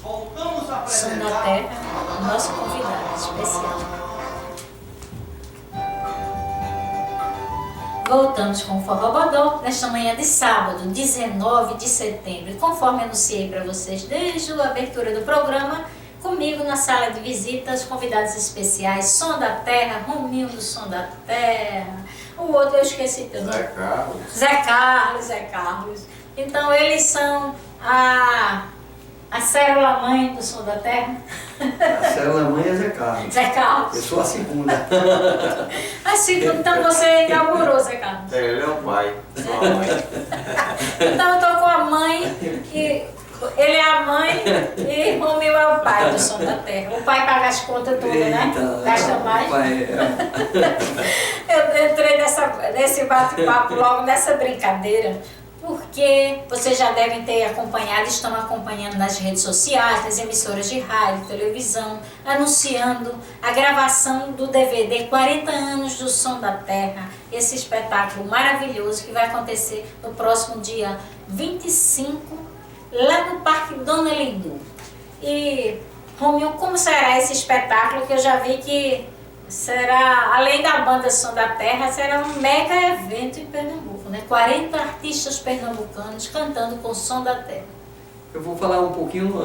Som da Terra, nosso convidado especial. Voltamos com o Forró Bodó nesta manhã de sábado, 19 de setembro. E conforme anunciei para vocês desde a abertura do programa, comigo na sala de visitas, convidados especiais, Som da Terra, Rominho do Som da Terra, o outro eu esqueci teu nome. Zé Carlos. Então eles são a célula mãe do Som da Terra. A célula mãe é Zé Carlos. Zé Carlos. Eu sou a segunda. A segunda, então você inaugurou, Zé Carlos. Ele é o pai, sou a mãe. Então eu tô com a mãe, e ele é a mãe e Romeu é o pai do Som da Terra. O pai paga as contas todas, né? Gasta mais. Eu entrei nesse bate-papo logo nessa brincadeira, porque vocês já devem ter acompanhado, estão acompanhando nas redes sociais, nas emissoras de rádio, televisão, anunciando a gravação do DVD 40 anos do Som da Terra, esse espetáculo maravilhoso que vai acontecer no próximo dia 25, lá no Parque Dona Lindu. E, Romeu, como será esse espetáculo, que eu já vi que será, além da banda Som da Terra, será um mega evento em Pernambuco, né? 40 artistas pernambucanos cantando com o Som da Terra. Eu vou falar um pouquinho,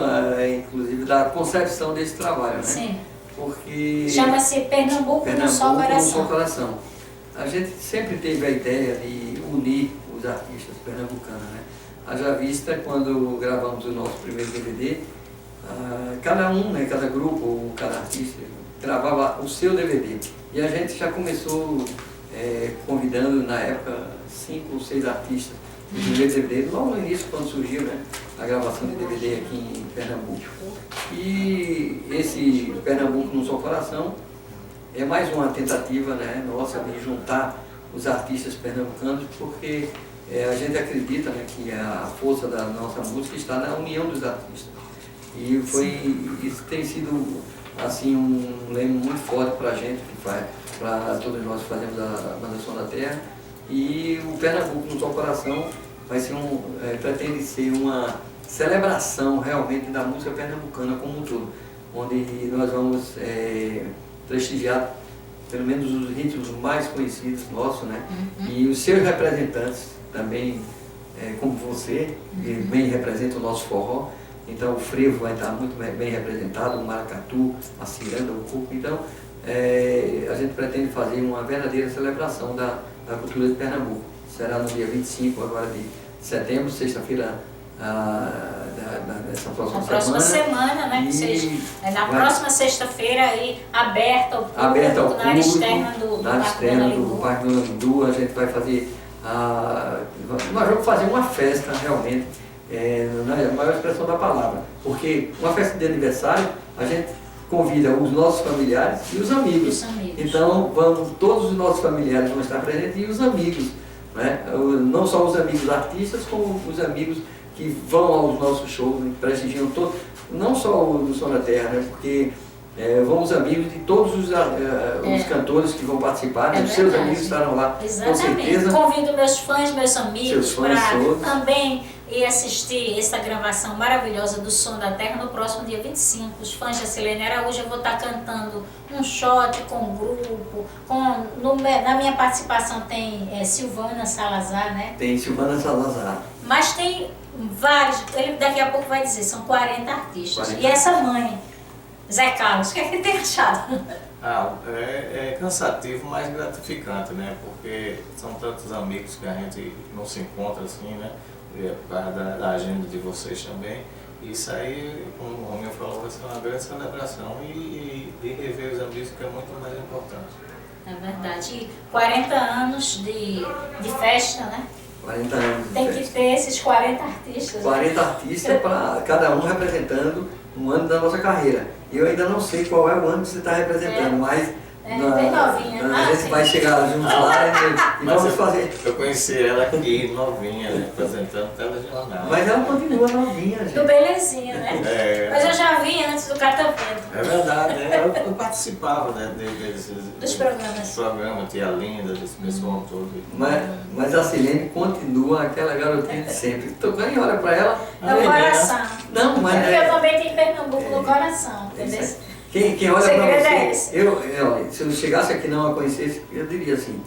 inclusive, da concepção desse trabalho, né? Sim. Porque chama-se Pernambuco no Só Coração. A gente sempre teve a ideia de unir os artistas pernambucanos, né? Haja vista, quando gravamos o nosso primeiro DVD, cada um, né, cada grupo, ou cada artista, gravava o seu DVD. E a gente já começou convidando, na época, 5 ou 6 artistas do primeiro DVD, logo no início, quando surgiu, né, a gravação de DVD aqui em Pernambuco. E esse Pernambuco no Seu Coração é mais uma tentativa, né, nossa de juntar os artistas pernambucanos, porque a gente acredita, né, que a força da nossa música está na união dos artistas. E isso tem sido assim, um lema muito forte para a gente, para todos nós que fazemos a banda Som da Terra. E o Pernambuco no Seu Coração vai ser pretende ser uma celebração realmente da música pernambucana como um todo, onde nós vamos prestigiar pelo menos os ritmos mais conhecidos nossos, né? E os seus representantes também, como você, que bem representa o nosso forró. Então o frevo vai estar muito bem representado, o maracatu, a ciranda, o coco. Então a gente pretende fazer uma verdadeira celebração da cultura de Pernambuco. Será no dia 25 agora de setembro, sexta-feira dessa próxima semana, né? Na próxima sexta-feira aí, aberta ao público, na área externa do Parque Dona Lindu. A gente vai fazer nós vamos fazer uma festa realmente, na maior expressão da palavra, porque uma festa de aniversário a gente convida os nossos familiares e os amigos. Então todos os nossos familiares vão estar presentes e os amigos, né? Não só os amigos artistas, como os amigos que vão aos nossos shows, né? Prestigiam todos, não só o do Som da Terra, né? Porque vão os amigos de todos os cantores que vão participar, os seus amigos estarão lá. Exatamente. Com certeza. Convido meus fãs, meus amigos para também ir assistir essa gravação maravilhosa do Som da Terra no próximo dia 25. Os fãs de Silene Araújo, eu vou estar cantando um shot com o grupo. Na minha participação tem Silvana Salazar, né? Tem Silvana Salazar. Mas tem vários, ele daqui a pouco vai dizer, são 40 artistas. E essa mãe, Zé Carlos, o que é que ele tem achado? É cansativo, mas gratificante, né? Porque são tantos amigos que a gente não se encontra assim, né? Por causa da agenda de vocês também. Isso aí, como o Romeu falou, vai ser uma grande celebração e rever os amigos, que é muito mais importante. É verdade. E 40 anos de festa, né? 40 anos. Tem que ter esses 40 artistas. 40 artistas, para cada um representando um ano da nossa carreira. E eu ainda não sei qual é o ano que você está representando, mas bem novinha. A gente vai chegar juntos lá e vamos fazer. Eu conheci ela aqui novinha, né, apresentando telejornal. Mas ela continua novinha, gente. Do Belezinha, né? Mas eu já vi antes do Catavento. É verdade, né? Eu participava, né, dos programas. Dos programas, Tia Linda, desse pessoal todo. Mas a Silene continua aquela garotinha de sempre. Tocando e olha pra ela. É o coração. Não, mas eu também tenho Pernambuco. coração, É isso entendeu? aí. Quem olha O para segredo é você, esse. olha, se eu chegasse aqui e não a conhecesse, eu diria assim,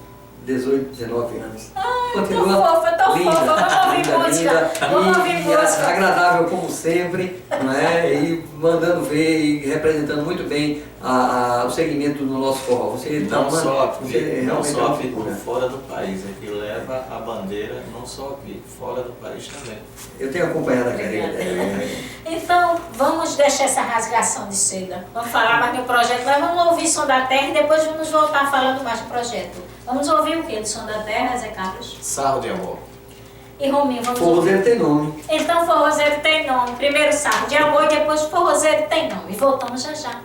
18, 19 anos. Tô fofa, tô linda, fofa, vamos ouvir linda, música, vamos ouvir e música. agradável como sempre, não é? E mandando ver e representando muito bem o segmento do nosso forró. Você Não só aqui, você não realmente é só uma aqui, como figura. fora do país, é que leva a bandeira não só aqui, fora do país também. Eu tenho acompanhado a carreira Obrigada. dela. Então, vamos deixar essa rasgação de seda. Vamos falar mais do projeto, mas vamos ouvir Som da Terra e depois vamos voltar falando mais do projeto. Vamos ouvir o que do Som da Terra, Zé Carlos? Sarro de amor. E Rominho, vamos ouvir. Forrozeiro tem nome. Então, forrozeiro tem nome. Primeiro Sarro de Amor e depois forrozeiro tem nome. Voltamos já já.